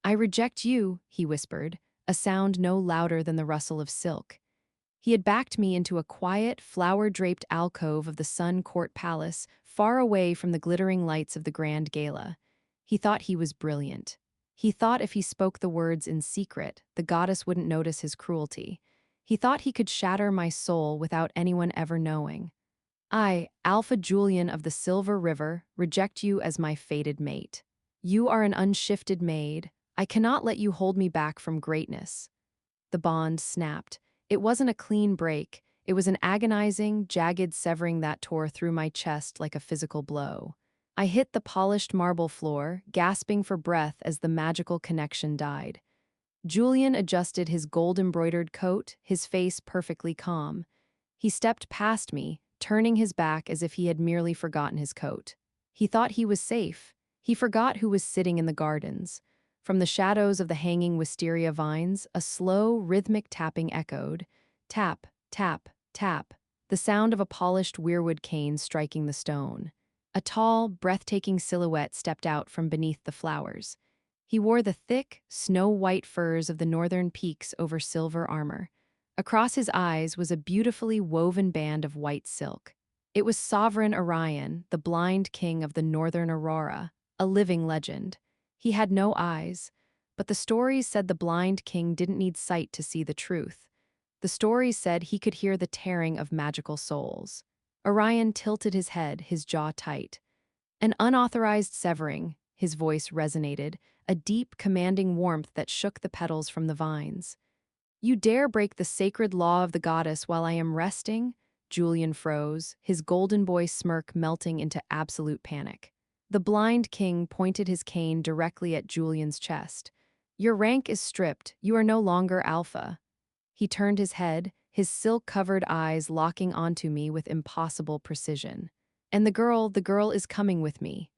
"I reject you," he whispered, a sound no louder than the rustle of silk. He had backed me into a quiet, flower-draped alcove of the Sun Court Palace, far away from the glittering lights of the grand gala. He thought he was brilliant. He thought if he spoke the words in secret, the goddess wouldn't notice his cruelty. He thought he could shatter my soul without anyone ever knowing. I, Alpha Julian of the Silver River, reject you as my fated mate. You are an unshifted maid. I cannot let you hold me back from greatness. The bond snapped. It wasn't a clean break. It was an agonizing, jagged severing that tore through my chest like a physical blow. I hit the polished marble floor, gasping for breath as the magical connection died. Julian adjusted his gold-embroidered coat, his face perfectly calm. He stepped past me, turning his back as if he had merely forgotten his coat. He thought he was safe. He forgot who was sitting in the gardens. From the shadows of the hanging wisteria vines, a slow, rhythmic tapping echoed. Tap, tap, tap, the sound of a polished weirwood cane striking the stone. A tall, breathtaking silhouette stepped out from beneath the flowers. He wore the thick, snow-white furs of the northern peaks over silver armor. Across his eyes was a beautifully woven band of white silk. It was Sovereign Orion, the blind king of the northern aurora, a living legend. He had no eyes, but the stories said the blind king didn't need sight to see the truth. The stories said he could hear the tearing of magical souls. Orion tilted his head, his jaw tight. An unauthorized severing, his voice resonated, a deep, commanding warmth that shook the petals from the vines. You dare break the sacred law of the goddess while I am resting? Julian froze, his golden boy smirk melting into absolute panic. The blind king pointed his cane directly at Julian's chest. Your rank is stripped. You are no longer Alpha. He turned his head, his silk-covered eyes locking onto me with impossible precision. And the girl is coming with me.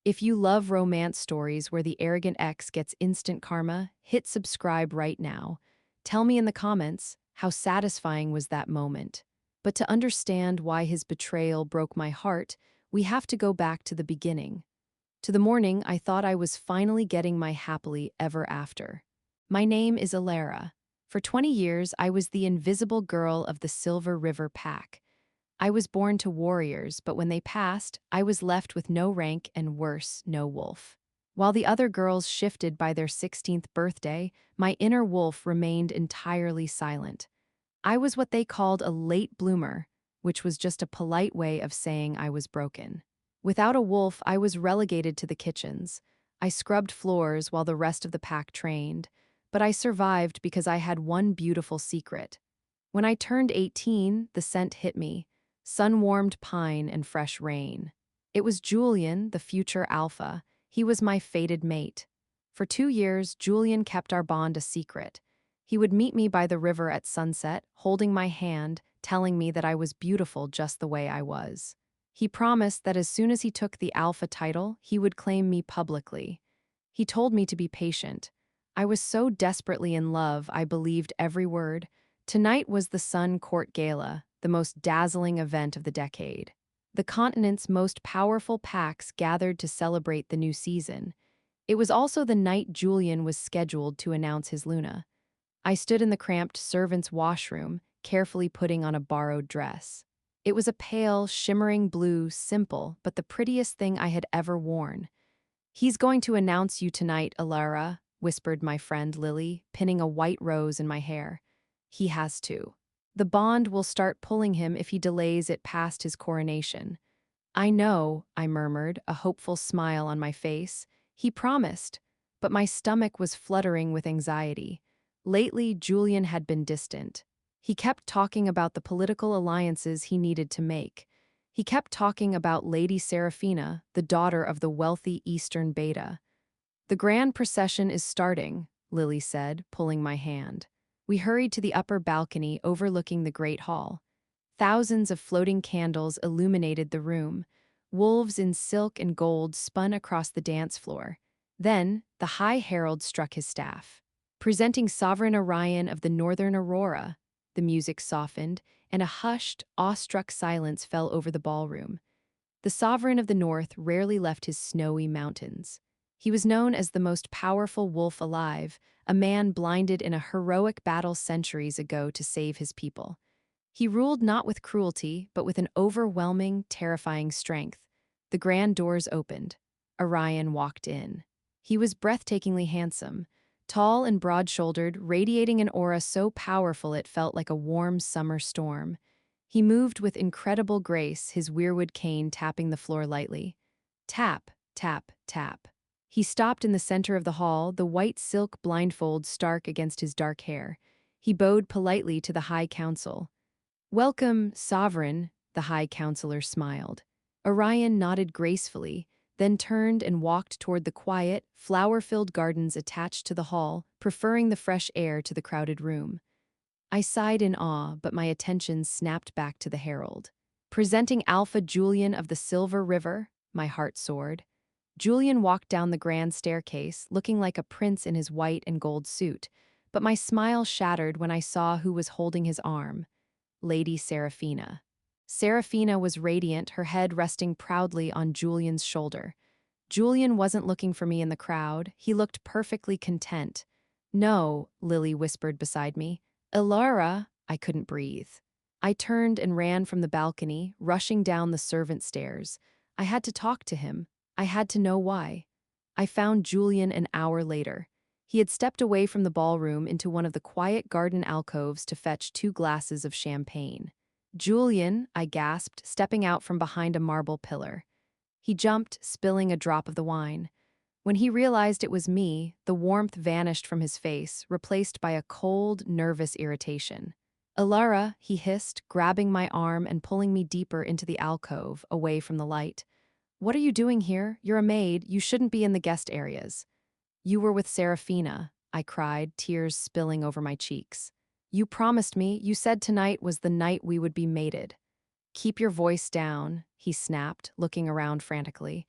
If you love romance stories where the arrogant ex gets instant karma, hit subscribe right now. Tell me in the comments, how satisfying was that moment? But to understand why his betrayal broke my heart, we have to go back to the beginning. To the morning I thought I was finally getting my happily ever after. My name is Alara. For 20 years, I was the invisible girl of the Silver River Pack. I was born to warriors, but when they passed, I was left with no rank and worse, no wolf. While the other girls shifted by their 16th birthday, my inner wolf remained entirely silent. I was what they called a late bloomer, which was just a polite way of saying I was broken. Without a wolf, I was relegated to the kitchens. I scrubbed floors while the rest of the pack trained, but I survived because I had one beautiful secret. When I turned 18, the scent hit me. Sun-warmed pine and fresh rain. It was Julian, the future Alpha. He was my fated mate. For 2 years, Julian kept our bond a secret. He would meet me by the river at sunset, holding my hand, telling me that I was beautiful just the way I was. He promised that as soon as he took the Alpha title, he would claim me publicly. He told me to be patient. I was so desperately in love, I believed every word. Tonight was the Sun Court Gala, the most dazzling event of the decade. The continent's most powerful packs gathered to celebrate the new season. It was also the night Julian was scheduled to announce his Luna. I stood in the cramped servants' washroom, carefully putting on a borrowed dress. It was a pale, shimmering blue, simple, but the prettiest thing I had ever worn. He's going to announce you tonight, Alara, whispered my friend Lily, pinning a white rose in my hair. He has to. The bond will start pulling him if he delays it past his coronation. I know, I murmured, a hopeful smile on my face. He promised, but my stomach was fluttering with anxiety. Lately, Julian had been distant. He kept talking about the political alliances he needed to make. He kept talking about Lady Seraphina, the daughter of the wealthy Eastern Beta. The grand procession is starting, Lily said, pulling my hand. We hurried to the upper balcony overlooking the Great Hall. Thousands of floating candles illuminated the room. Wolves in silk and gold spun across the dance floor. Then, the High Herald struck his staff. Presenting Sovereign Orion of the Northern Aurora, the music softened, and a hushed, awestruck silence fell over the ballroom. The Sovereign of the North rarely left his snowy mountains. He was known as the most powerful wolf alive, a man blinded in a heroic battle centuries ago to save his people. He ruled not with cruelty, but with an overwhelming, terrifying strength. The grand doors opened. Orion walked in. He was breathtakingly handsome, tall and broad-shouldered, radiating an aura so powerful it felt like a warm summer storm. He moved with incredible grace, his weirwood cane tapping the floor lightly. Tap, tap, tap. He stopped in the center of the hall, the white silk blindfold stark against his dark hair. He bowed politely to the High Council. "Welcome, Sovereign," the High Counselor smiled. Orion nodded gracefully, then turned and walked toward the quiet, flower-filled gardens attached to the hall, preferring the fresh air to the crowded room. I sighed in awe, but my attention snapped back to the herald. Presenting Alpha Julian of the Silver River, my heart soared. Julian walked down the grand staircase, looking like a prince in his white and gold suit, but my smile shattered when I saw who was holding his arm. Lady Seraphina. Seraphina was radiant, her head resting proudly on Julian's shoulder. Julian wasn't looking for me in the crowd. He looked perfectly content. "No," Lily whispered beside me. "Elara," I couldn't breathe. I turned and ran from the balcony, rushing down the servant stairs. I had to talk to him. I had to know why. I found Julian an hour later. He had stepped away from the ballroom into one of the quiet garden alcoves to fetch 2 glasses of champagne. "Julian," I gasped, stepping out from behind a marble pillar. He jumped, spilling a drop of the wine. When he realized it was me, the warmth vanished from his face, replaced by a cold, nervous irritation. "Elara," he hissed, grabbing my arm and pulling me deeper into the alcove, away from the light. "What are you doing here? You're a maid. You shouldn't be in the guest areas." "You were with Seraphina," I cried, tears spilling over my cheeks. "You promised me, you said tonight was the night we would be mated." "Keep your voice down," he snapped, looking around frantically.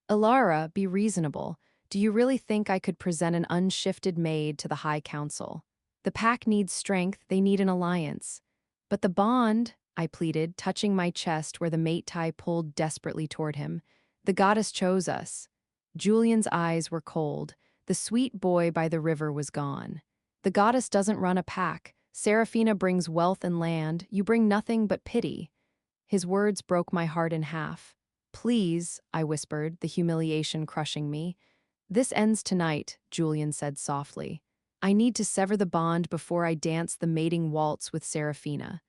"Elara, be reasonable. Do you really think I could present an unshifted maid to the High Council? The pack needs strength, they need an alliance." "But the bond," I pleaded, touching my chest where the mate.We pulled desperately toward him. "The goddess chose us." Julian's eyes were cold. The sweet boy by the river was gone. "The goddess doesn't run a pack. Seraphina brings wealth and land. You bring nothing but pity." His words broke my heart in half. "Please," I whispered, the humiliation crushing me. "This ends tonight," Julian said softly. "I need to sever the bond before I dance the mating waltz with Seraphina."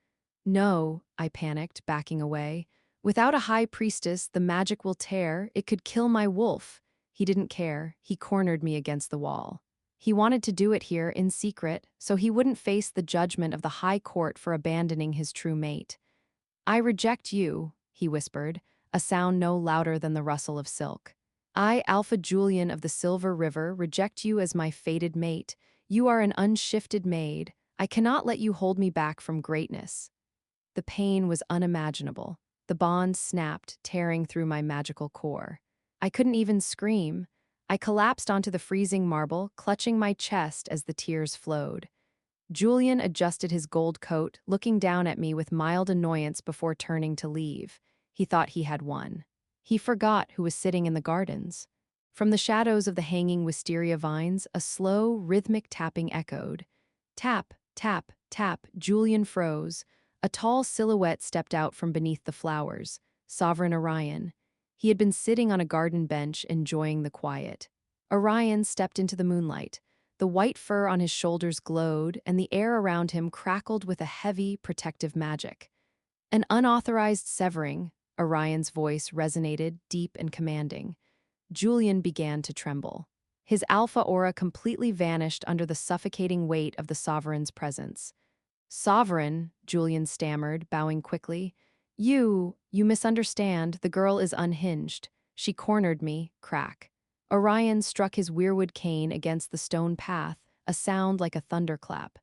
"No," I panicked, backing away. "Without a high priestess, the magic will tear. It could kill my wolf." He didn't care. He cornered me against the wall. He wanted to do it here, in secret, so he wouldn't face the judgment of the High Court for abandoning his true mate. "I reject you," he whispered, a sound no louder than the rustle of silk. "I, Alpha Julian of the Silver River, reject you as my fated mate. You are an unshifted maid. I cannot let you hold me back from greatness." The pain was unimaginable. The bond snapped, tearing through my magical core. I couldn't even scream. I collapsed onto the freezing marble, clutching my chest as the tears flowed. Julian adjusted his gold coat, looking down at me with mild annoyance before turning to leave. He thought he had won. He forgot who was sitting in the gardens. From the shadows of the hanging wisteria vines, a slow, rhythmic tapping echoed. Tap, tap, tap. Julian froze. A tall silhouette stepped out from beneath the flowers. Sovereign Orion. He had been sitting on a garden bench, enjoying the quiet. Orion stepped into the moonlight. The white fur on his shoulders glowed, and the air around him crackled with a heavy, protective magic. "An unauthorized severing," Orion's voice resonated, deep and commanding. Julian began to tremble. His alpha aura completely vanished under the suffocating weight of the sovereign's presence. "Sovereign," Julian stammered, bowing quickly. You misunderstand. The girl is unhinged. She cornered me." Crack. Orion struck his weirwood cane against the stone path, a sound like a thunderclap.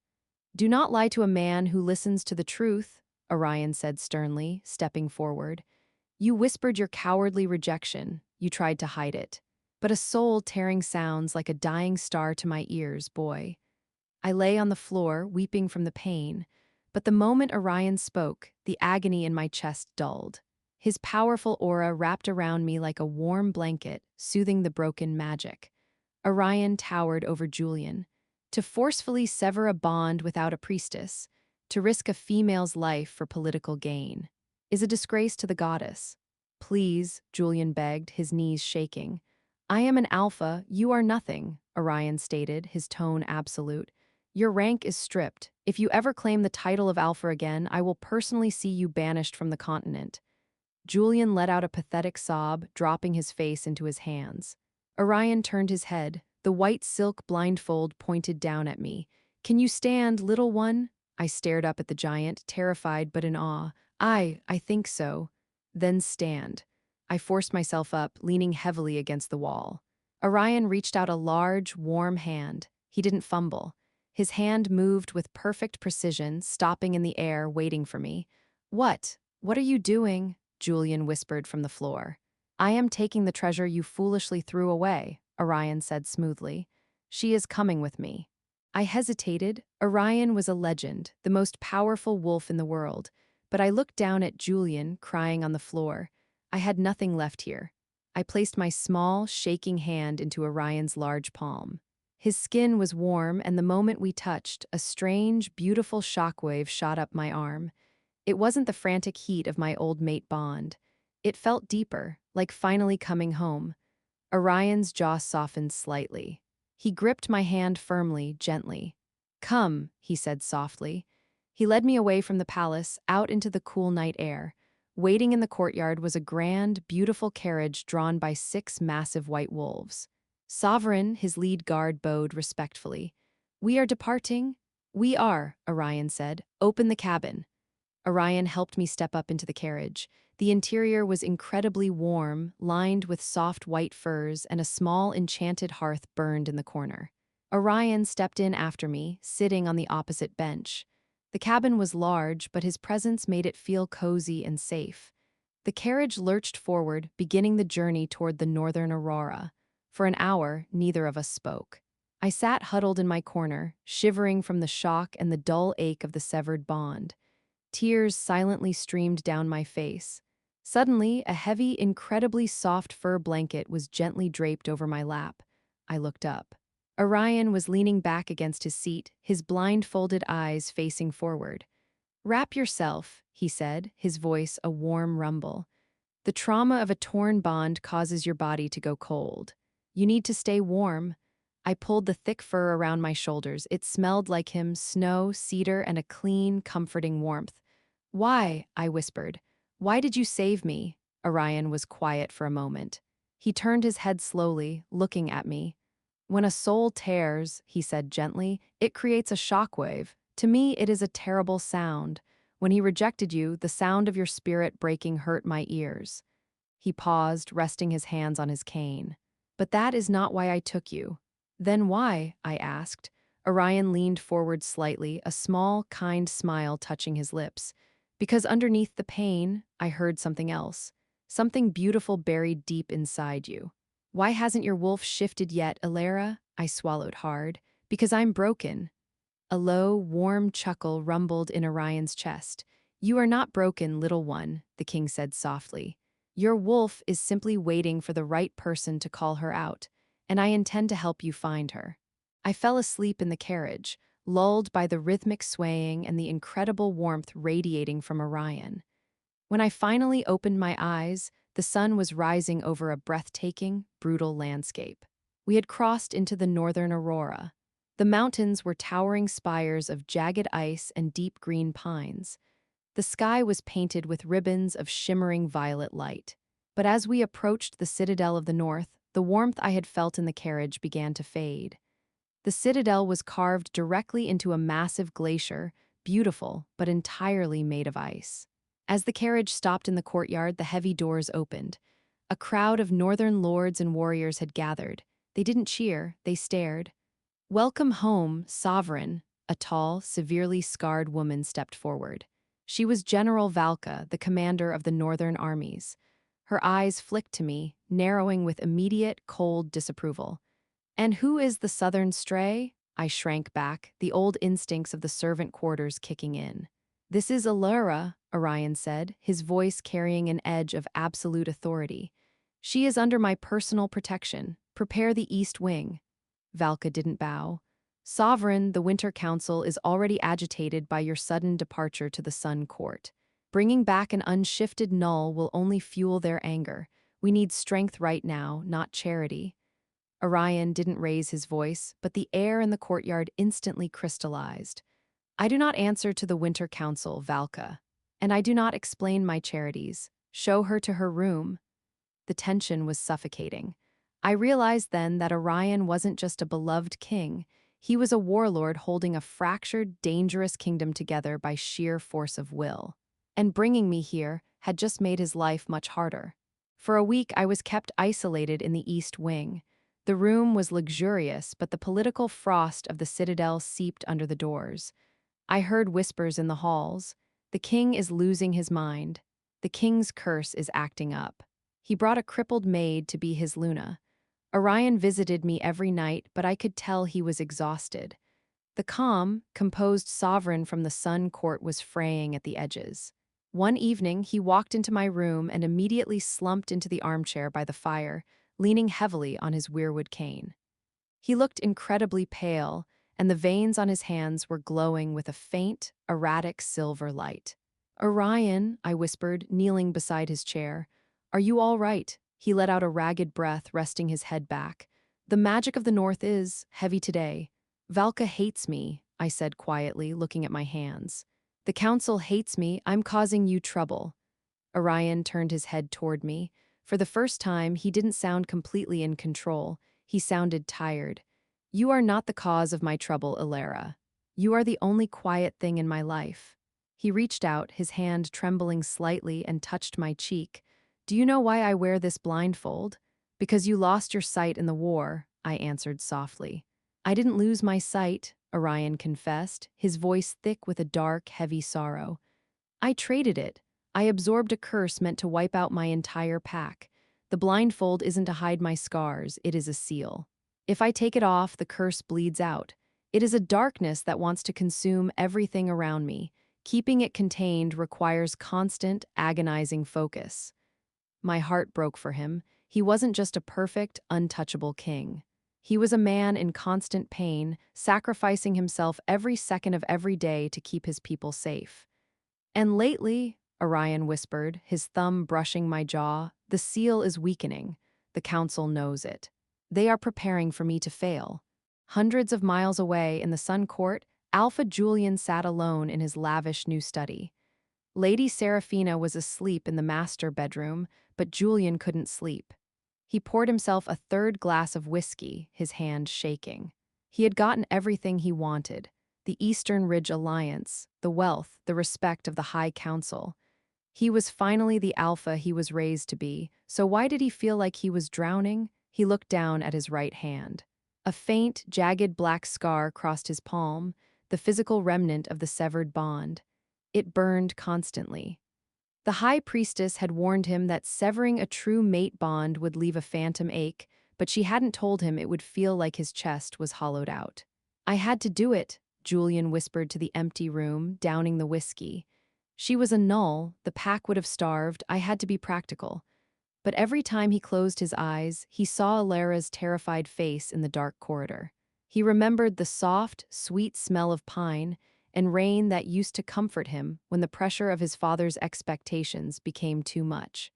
"Do not lie to a man who listens to the truth," Orion said sternly, stepping forward. "You whispered your cowardly rejection. You tried to hide it. But a soul-tearing sounds like a dying star to my ears, boy." I lay on the floor, weeping from the pain, but the moment Orion spoke, the agony in my chest dulled. His powerful aura wrapped around me like a warm blanket, soothing the broken magic. Orion towered over Julian. To forcefully sever a bond without a priestess, to risk a female's life for political gain, is a disgrace to the goddess. Please, Julian begged, his knees shaking. I am an alpha, you are nothing, Orion stated, his tone absolute. Your rank is stripped. If you ever claim the title of alpha again, I will personally see you banished from the continent. Julian let out a pathetic sob, dropping his face into his hands. Orion turned his head, the white silk blindfold pointed down at me. Can you stand, little one? I stared up at the giant, terrified but in awe. I think so. Then stand. I forced myself up, leaning heavily against the wall. Orion reached out a large, warm hand. He didn't fumble. His hand moved with perfect precision, stopping in the air, waiting for me. What? What are you doing? Julian whispered from the floor. I am taking the treasure you foolishly threw away, Orion said smoothly. She is coming with me. I hesitated. Orion was a legend, the most powerful wolf in the world, but I looked down at Julian, crying on the floor. I had nothing left here. I placed my small, shaking hand into Orion's large palm. His skin was warm, and the moment we touched, a strange, beautiful shockwave shot up my arm. It wasn't the frantic heat of my old mate bond. It felt deeper, like finally coming home. Orion's jaw softened slightly. He gripped my hand firmly, gently. Come, he said softly. He led me away from the palace, out into the cool night air. Waiting in the courtyard was a grand, beautiful carriage drawn by 6 massive white wolves. Sovereign, his lead guard bowed respectfully. We are departing? We are, Orion said. Open the cabin. Orion helped me step up into the carriage. The interior was incredibly warm, lined with soft white furs, and a small enchanted hearth burned in the corner. Orion stepped in after me, sitting on the opposite bench. The cabin was large, but his presence made it feel cozy and safe. The carriage lurched forward, beginning the journey toward the northern aurora. For an hour, neither of us spoke. I sat huddled in my corner, shivering from the shock and the dull ache of the severed bond. Tears silently streamed down my face. Suddenly, a heavy, incredibly soft fur blanket was gently draped over my lap. I looked up. Orion was leaning back against his seat, his blindfolded eyes facing forward. Wrap yourself, he said, his voice a warm rumble. The trauma of a torn bond causes your body to go cold. You need to stay warm. I pulled the thick fur around my shoulders. It smelled like him, snow, cedar, and a clean, comforting warmth. Why? I whispered. Why did you save me? Orion was quiet for a moment. He turned his head slowly, looking at me. When a soul tears, he said gently, it creates a shockwave. To me, it is a terrible sound. When he rejected you, the sound of your spirit breaking hurt my ears. He paused, resting his hands on his cane. But that is not why I took you. Then why? I asked. Orion leaned forward slightly, a small, kind smile touching his lips. Because underneath the pain, I heard something else. Something beautiful buried deep inside you. Why hasn't your wolf shifted yet, Alara? I swallowed hard. Because I'm broken. A low, warm chuckle rumbled in Orion's chest. You are not broken, little one, the king said softly. Your wolf is simply waiting for the right person to call her out, and I intend to help you find her. I fell asleep in the carriage, lulled by the rhythmic swaying and the incredible warmth radiating from Orion. When I finally opened my eyes, the sun was rising over a breathtaking, brutal landscape. We had crossed into the northern aurora. The mountains were towering spires of jagged ice and deep green pines. The sky was painted with ribbons of shimmering violet light. But as we approached the citadel of the north, the warmth I had felt in the carriage began to fade. The citadel was carved directly into a massive glacier, beautiful but entirely made of ice. As the carriage stopped in the courtyard, the heavy doors opened. A crowd of northern lords and warriors had gathered. They didn't cheer, they stared. Welcome home, sovereign, a tall, severely scarred woman stepped forward. She was General Valka, the commander of the northern armies. Her eyes flicked to me, narrowing with immediate, cold disapproval. And who is the southern stray? I shrank back, the old instincts of the servant quarters kicking in. "This is Allura," Orion said, his voice carrying an edge of absolute authority. "She is under my personal protection. Prepare the East Wing." Valka didn't bow. "Sovereign, the Winter Council is already agitated by your sudden departure to the Sun Court. Bringing back an unshifted null will only fuel their anger. We need strength right now, not charity." Orion didn't raise his voice, but the air in the courtyard instantly crystallized. "I do not answer to the Winter Council, Valka. And I do not explain my charities. Show her to her room." The tension was suffocating. I realized then that Orion wasn't just a beloved king. He was a warlord holding a fractured, dangerous kingdom together by sheer force of will. And bringing me here had just made his life much harder. For a week, I was kept isolated in the East Wing. The room was luxurious, but the political frost of the citadel seeped under the doors. I heard whispers in the halls. "The king is losing his mind. The king's curse is acting up." He brought a crippled maid to be his Luna. Orion visited me every night, but I could tell he was exhausted. The calm, composed sovereign from the Sun Court was fraying at the edges. One evening, he walked into my room and immediately slumped into the armchair by the fire, leaning heavily on his weirwood cane. He looked incredibly pale, and the veins on his hands were glowing with a faint, erratic silver light. "Orion," I whispered, kneeling beside his chair. "Are you all right?" He let out a ragged breath, resting his head back. "The magic of the North is heavy today." "Valka hates me," I said quietly, looking at my hands. "The council hates me. I'm causing you trouble." Orion turned his head toward me. For the first time, he didn't sound completely in control. He sounded tired. "You are not the cause of my trouble, Allura. You are the only quiet thing in my life." He reached out, his hand trembling slightly, and touched my cheek. "Do you know why I wear this blindfold?" "Because you lost your sight in the war," I answered softly. "I didn't lose my sight," Orion confessed, his voice thick with a dark, heavy sorrow. "I traded it. I absorbed a curse meant to wipe out my entire pack. The blindfold isn't to hide my scars, it is a seal. If I take it off, the curse bleeds out. It is a darkness that wants to consume everything around me. Keeping it contained requires constant, agonizing focus." My heart broke for him. He wasn't just a perfect, untouchable king. He was a man in constant pain, sacrificing himself every second of every day to keep his people safe. "And lately," Orion whispered, his thumb brushing my jaw, "the seal is weakening. The council knows it. They are preparing for me to fail." Hundreds of miles away in the Sun Court, Alpha Julian sat alone in his lavish new study. Lady Seraphina was asleep in the master bedroom, but Julian couldn't sleep. He poured himself a third glass of whiskey, his hand shaking. He had gotten everything he wanted: the Eastern Ridge Alliance, the wealth, the respect of the High Council. He was finally the alpha he was raised to be, so why did he feel like he was drowning? He looked down at his right hand. A faint, jagged black scar crossed his palm, the physical remnant of the severed bond. It burned constantly. The High Priestess had warned him that severing a true mate bond would leave a phantom ache, but she hadn't told him it would feel like his chest was hollowed out. "I had to do it," Julian whispered to the empty room, downing the whiskey. "She was a null, the pack would have starved, I had to be practical." But every time he closed his eyes, he saw Alara's terrified face in the dark corridor. He remembered the soft, sweet smell of pine and rain that used to comfort him when the pressure of his father's expectations became too much.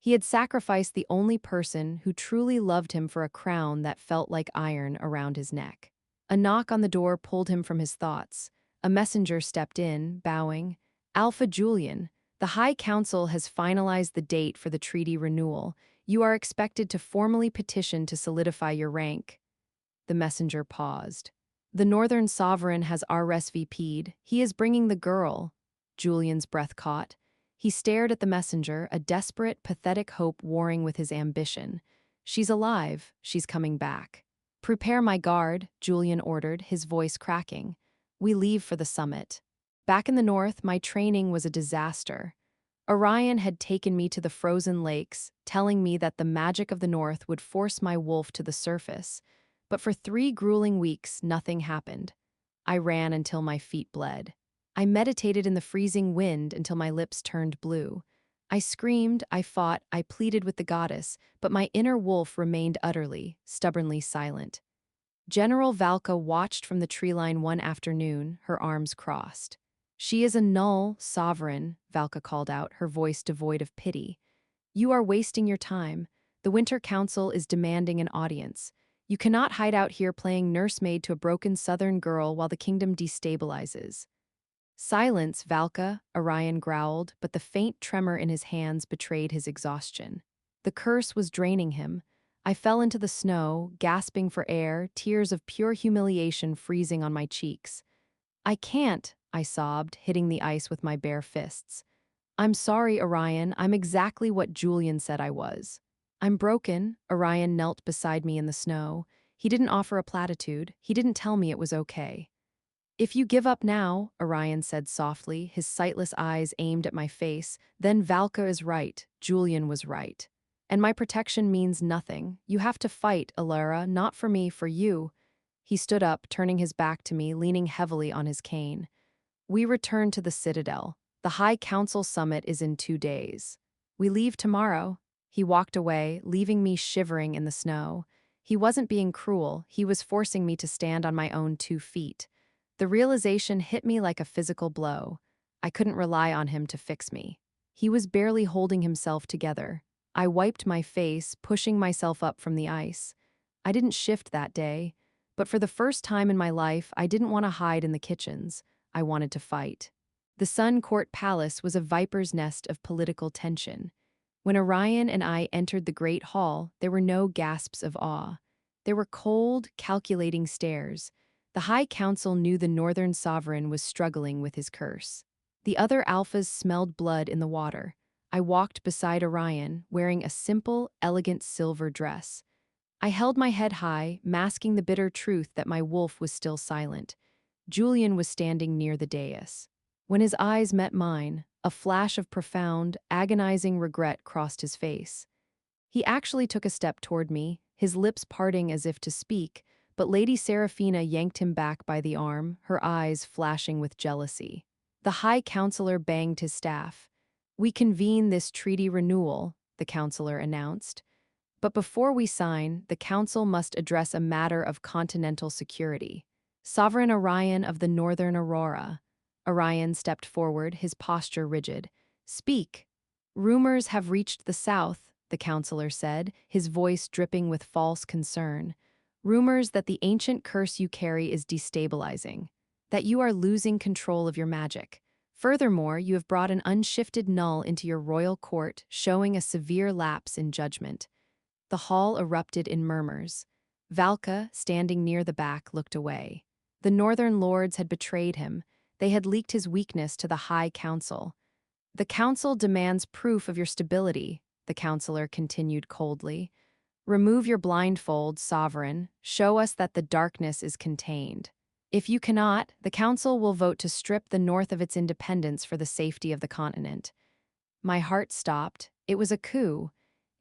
He had sacrificed the only person who truly loved him for a crown that felt like iron around his neck. A knock on the door pulled him from his thoughts. A messenger stepped in, bowing. "Alpha Julian, the High Council has finalized the date for the treaty renewal. You are expected to formally petition to solidify your rank." The messenger paused. "The Northern Sovereign has RSVP'd. He is bringing the girl." Julian's breath caught. He stared at the messenger, a desperate, pathetic hope warring with his ambition. "She's alive. She's coming back." "Prepare my guard," Julian ordered, his voice cracking. "We leave for the summit." Back in the north, my training was a disaster. Orion had taken me to the frozen lakes, telling me that the magic of the north would force my wolf to the surface. But for 3 grueling weeks, nothing happened. I ran until my feet bled. I meditated in the freezing wind until my lips turned blue. I screamed, I fought, I pleaded with the goddess, but my inner wolf remained utterly, stubbornly silent. General Valka watched from the tree line one afternoon, her arms crossed. "She is a null sovereign," Valka called out, her voice devoid of pity. "You are wasting your time. The Winter Council is demanding an audience. You cannot hide out here playing nursemaid to a broken southern girl while the kingdom destabilizes." "Silence, Valka," Orion growled, but the faint tremor in his hands betrayed his exhaustion. The curse was draining him. I fell into the snow, gasping for air, tears of pure humiliation freezing on my cheeks. "I can't," I sobbed, hitting the ice with my bare fists. "I'm sorry, Orion, I'm exactly what Julian said I was." "I'm broken." Orion knelt beside me in the snow. He didn't offer a platitude. He didn't tell me it was okay. "If you give up now," Orion said softly, his sightless eyes aimed at my face, "then Valka is right, Julian was right. And my protection means nothing. You have to fight, Alara, not for me, for you." He stood up, turning his back to me, leaning heavily on his cane. "We return to the Citadel. The High Council summit is in 2 days. We leave tomorrow." He walked away, leaving me shivering in the snow. He wasn't being cruel, he was forcing me to stand on my own 2 feet. The realization hit me like a physical blow. I couldn't rely on him to fix me. He was barely holding himself together. I wiped my face, pushing myself up from the ice. I didn't shift that day, but for the first time in my life, I didn't want to hide in the kitchens. I wanted to fight. The Sun Court Palace was a viper's nest of political tension. When Orion and I entered the Great Hall, there were no gasps of awe. There were cold, calculating stares. The High Council knew the Northern Sovereign was struggling with his curse. The other alphas smelled blood in the water. I walked beside Orion, wearing a simple, elegant silver dress. I held my head high, masking the bitter truth that my wolf was still silent. Julian was standing near the dais. When his eyes met mine, a flash of profound, agonizing regret crossed his face. He actually took a step toward me, his lips parting as if to speak, but Lady Seraphina yanked him back by the arm, her eyes flashing with jealousy. The High Counselor banged his staff. "We convene this treaty renewal," the counselor announced. "But before we sign, the council must address a matter of continental security. Sovereign Orion of the Northern Aurora." Orion stepped forward, his posture rigid. "Speak." "Rumors have reached the south," the counselor said, his voice dripping with false concern. "Rumors that the ancient curse you carry is destabilizing, that you are losing control of your magic. Furthermore, you have brought an unshifted null into your royal court, showing a severe lapse in judgment." The hall erupted in murmurs. Valka, standing near the back, looked away. The Northern Lords had betrayed him. They had leaked his weakness to the High Council. "The Council demands proof of your stability," the counselor continued coldly. "Remove your blindfold, Sovereign. Show us that the darkness is contained. If you cannot, the Council will vote to strip the North of its independence for the safety of the continent." My heart stopped. It was a coup.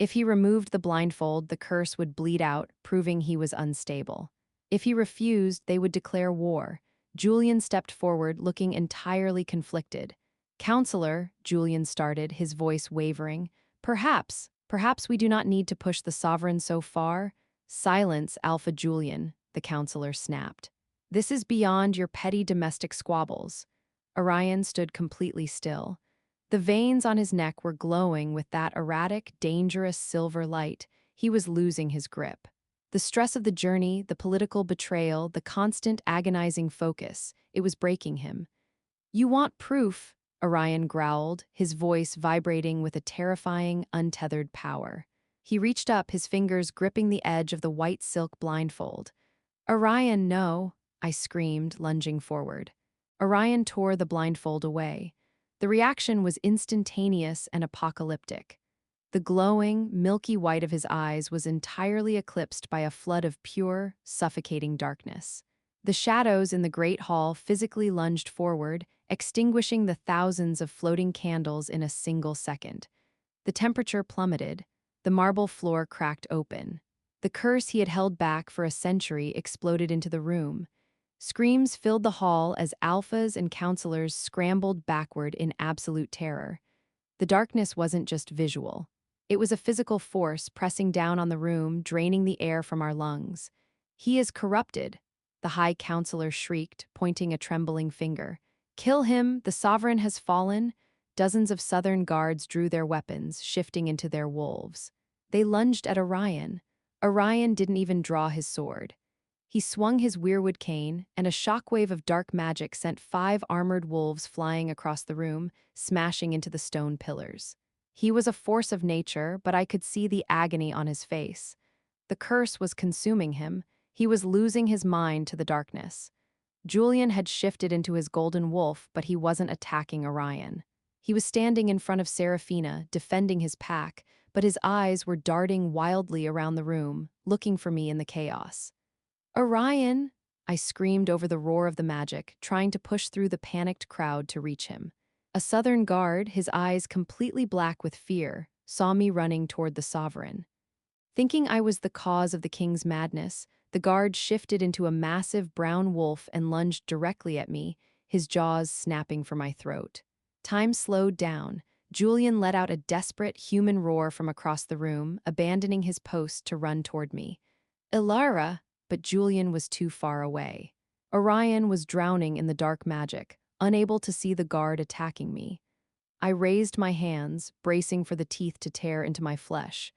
If he removed the blindfold, the curse would bleed out, proving he was unstable. If he refused, they would declare war. Julian stepped forward, looking entirely conflicted. "Counselor," Julian started, his voice wavering, Perhaps we do not need to push the sovereign so far." "Silence, Alpha Julian," the counselor snapped. "This is beyond your petty domestic squabbles." Orion stood completely still. The veins on his neck were glowing with that erratic, dangerous silver light. He was losing his grip. The stress of the journey, the political betrayal, the constant agonizing focus, it was breaking him. "You want proof," Orion growled, his voice vibrating with a terrifying, untethered power. He reached up, his fingers gripping the edge of the white silk blindfold. "Orion, no," I screamed, lunging forward. Orion tore the blindfold away. The reaction was instantaneous and apocalyptic. The glowing, milky white of his eyes was entirely eclipsed by a flood of pure, suffocating darkness. The shadows in the great hall physically lunged forward, extinguishing the thousands of floating candles in a single second. The temperature plummeted. The marble floor cracked open. The curse he had held back for a century exploded into the room. Screams filled the hall as alphas and counselors scrambled backward in absolute terror. The darkness wasn't just visual. It was a physical force pressing down on the room, draining the air from our lungs. "He is corrupted," the High Counselor shrieked, pointing a trembling finger. "Kill him! The sovereign has fallen!" Dozens of southern guards drew their weapons, shifting into their wolves. They lunged at Orion. Orion didn't even draw his sword. He swung his weirwood cane, and a shockwave of dark magic sent 5 armored wolves flying across the room, smashing into the stone pillars. He was a force of nature, but I could see the agony on his face. The curse was consuming him. He was losing his mind to the darkness. Julian had shifted into his golden wolf, but he wasn't attacking Orion. He was standing in front of Seraphina, defending his pack, but his eyes were darting wildly around the room, looking for me in the chaos. "Orion!" I screamed over the roar of the magic, trying to push through the panicked crowd to reach him. A southern guard, his eyes completely black with fear, saw me running toward the sovereign. Thinking I was the cause of the king's madness, the guard shifted into a massive brown wolf and lunged directly at me, his jaws snapping for my throat. Time slowed down. Julian let out a desperate human roar from across the room, abandoning his post to run toward me. "Ilara!" But Julian was too far away. Orion was drowning in the dark magic, unable to see the guard attacking me. I raised my hands, bracing for the teeth to tear into my flesh.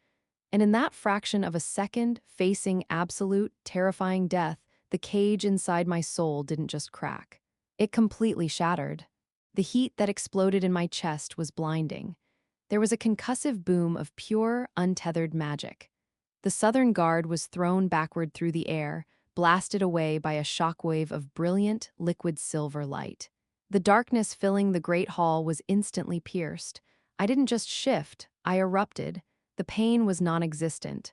And in that fraction of a second, facing absolute, terrifying death, the cage inside my soul didn't just crack. It completely shattered. The heat that exploded in my chest was blinding. There was a concussive boom of pure, untethered magic. The Southern Guard was thrown backward through the air, blasted away by a shockwave of brilliant, liquid silver light. The darkness filling the great hall was instantly pierced. I didn't just shift, I erupted. The pain was non-existent.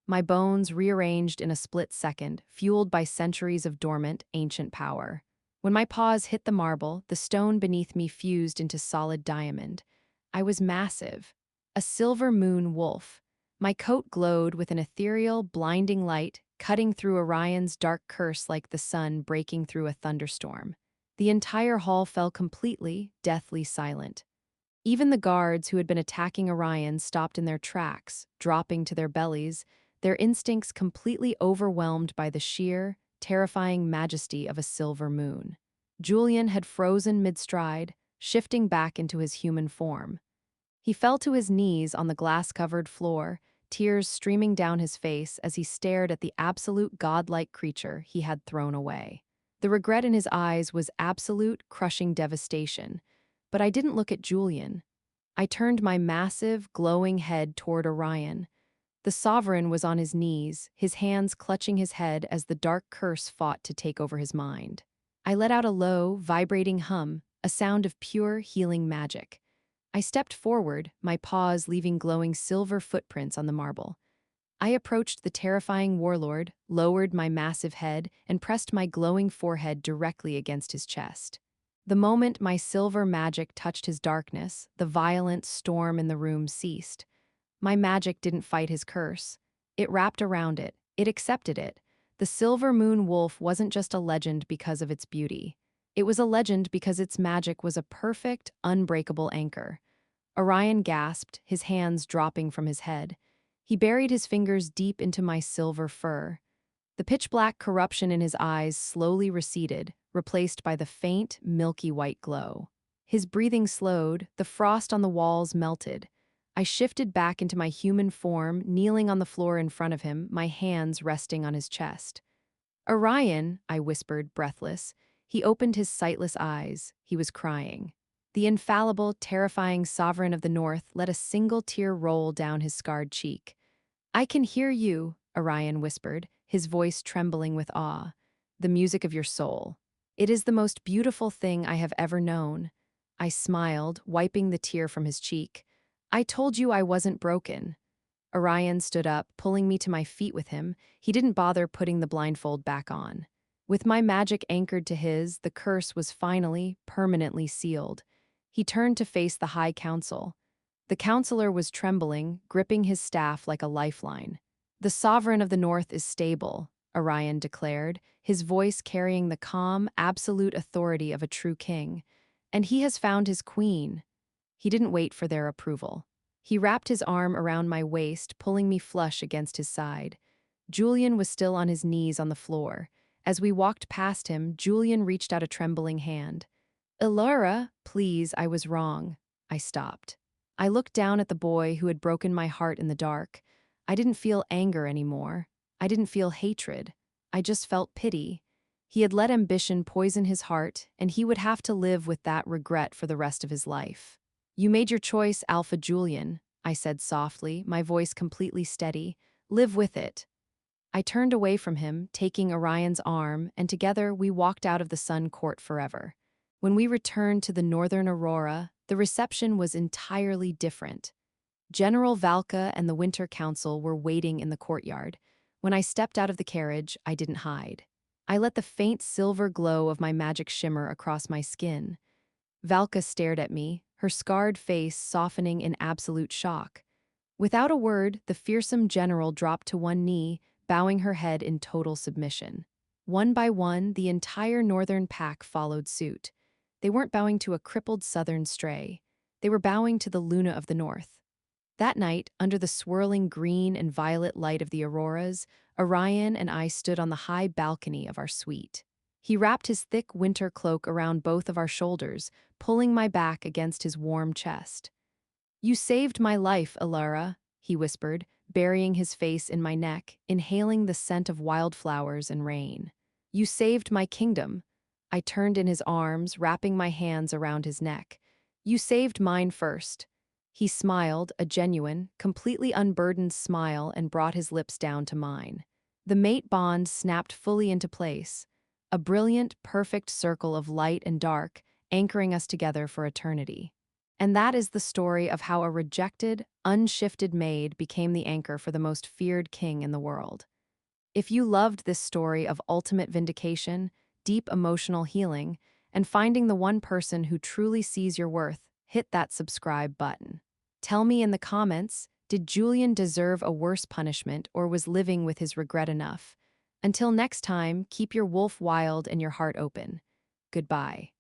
My bones rearranged in a split second, fueled by centuries of dormant, ancient power. When my paws hit the marble, the stone beneath me fused into solid diamond. I was massive, a silver moon wolf. My coat glowed with an ethereal, blinding light, cutting through Orion's dark curse like the sun breaking through a thunderstorm. The entire hall fell completely, deathly silent. Even the guards who had been attacking Orion stopped in their tracks, dropping to their bellies, their instincts completely overwhelmed by the sheer, terrifying majesty of a silver moon. Julian had frozen mid-stride, shifting back into his human form. He fell to his knees on the glass-covered floor, tears streaming down his face as he stared at the absolute godlike creature he had thrown away. The regret in his eyes was absolute, crushing devastation. But I didn't look at Julian. I turned my massive, glowing head toward Orion. The sovereign was on his knees, his hands clutching his head as the dark curse fought to take over his mind. I let out a low, vibrating hum, a sound of pure, healing magic. I stepped forward, my paws leaving glowing silver footprints on the marble. I approached the terrifying warlord, lowered my massive head, and pressed my glowing forehead directly against his chest. The moment my silver magic touched his darkness, the violent storm in the room ceased. My magic didn't fight his curse. It wrapped around it. It accepted it. The silver moon wolf wasn't just a legend because of its beauty. It was a legend because its magic was a perfect, unbreakable anchor. Orion gasped, his hands dropping from his head. He buried his fingers deep into my silver fur. The pitch-black corruption in his eyes slowly receded, replaced by the faint, milky white glow. His breathing slowed, the frost on the walls melted. I shifted back into my human form, kneeling on the floor in front of him, my hands resting on his chest. "Orion," I whispered, breathless. He opened his sightless eyes. He was crying. The infallible, terrifying sovereign of the North let a single tear roll down his scarred cheek. "I can hear you," Orion whispered, his voice trembling with awe. "The music of your soul. It is the most beautiful thing I have ever known." I smiled, wiping the tear from his cheek. "I told you I wasn't broken." Orion stood up, pulling me to my feet with him. He didn't bother putting the blindfold back on. With my magic anchored to his, the curse was finally, permanently sealed. He turned to face the High Council. The counselor was trembling, gripping his staff like a lifeline. "The sovereign of the North is stable," Orion declared, his voice carrying the calm, absolute authority of a true king. And he has found his queen. He didn't wait for their approval. He wrapped his arm around my waist, pulling me flush against his side. Julian was still on his knees on the floor. As we walked past him, Julian reached out a trembling hand. Elora, please, I was wrong. I stopped. I looked down at the boy who had broken my heart in the dark. I didn't feel anger anymore. I didn't feel hatred. I just felt pity. He had let ambition poison his heart, and he would have to live with that regret for the rest of his life. You made your choice, Alpha Julian, I said softly, my voice completely steady. Live with it. I turned away from him, taking Orion's arm, and together we walked out of the Sun Court forever. When we returned to the Northern Aurora, the reception was entirely different. General Valka and the Winter Council were waiting in the courtyard. When I stepped out of the carriage, I didn't hide. I let the faint silver glow of my magic shimmer across my skin. Valka stared at me, her scarred face softening in absolute shock. Without a word, the fearsome general dropped to one knee, bowing her head in total submission. One by one, the entire northern pack followed suit. They weren't bowing to a crippled southern stray. They were bowing to the Luna of the North. That night, under the swirling green and violet light of the auroras, Orion and I stood on the high balcony of our suite. He wrapped his thick winter cloak around both of our shoulders, pulling my back against his warm chest. You saved my life, Alara, he whispered, burying his face in my neck, inhaling the scent of wildflowers and rain. You saved my kingdom. I turned in his arms, wrapping my hands around his neck. You saved mine first. He smiled, a genuine, completely unburdened smile, and brought his lips down to mine. The mate bond snapped fully into place, a brilliant, perfect circle of light and dark, anchoring us together for eternity. And that is the story of how a rejected, unshifted maid became the anchor for the most feared king in the world. If you loved this story of ultimate vindication, deep emotional healing, and finding the one person who truly sees your worth, hit that subscribe button. Tell me in the comments, did Julian deserve a worse punishment or was living with his regret enough? Until next time, keep your wolf wild and your heart open. Goodbye.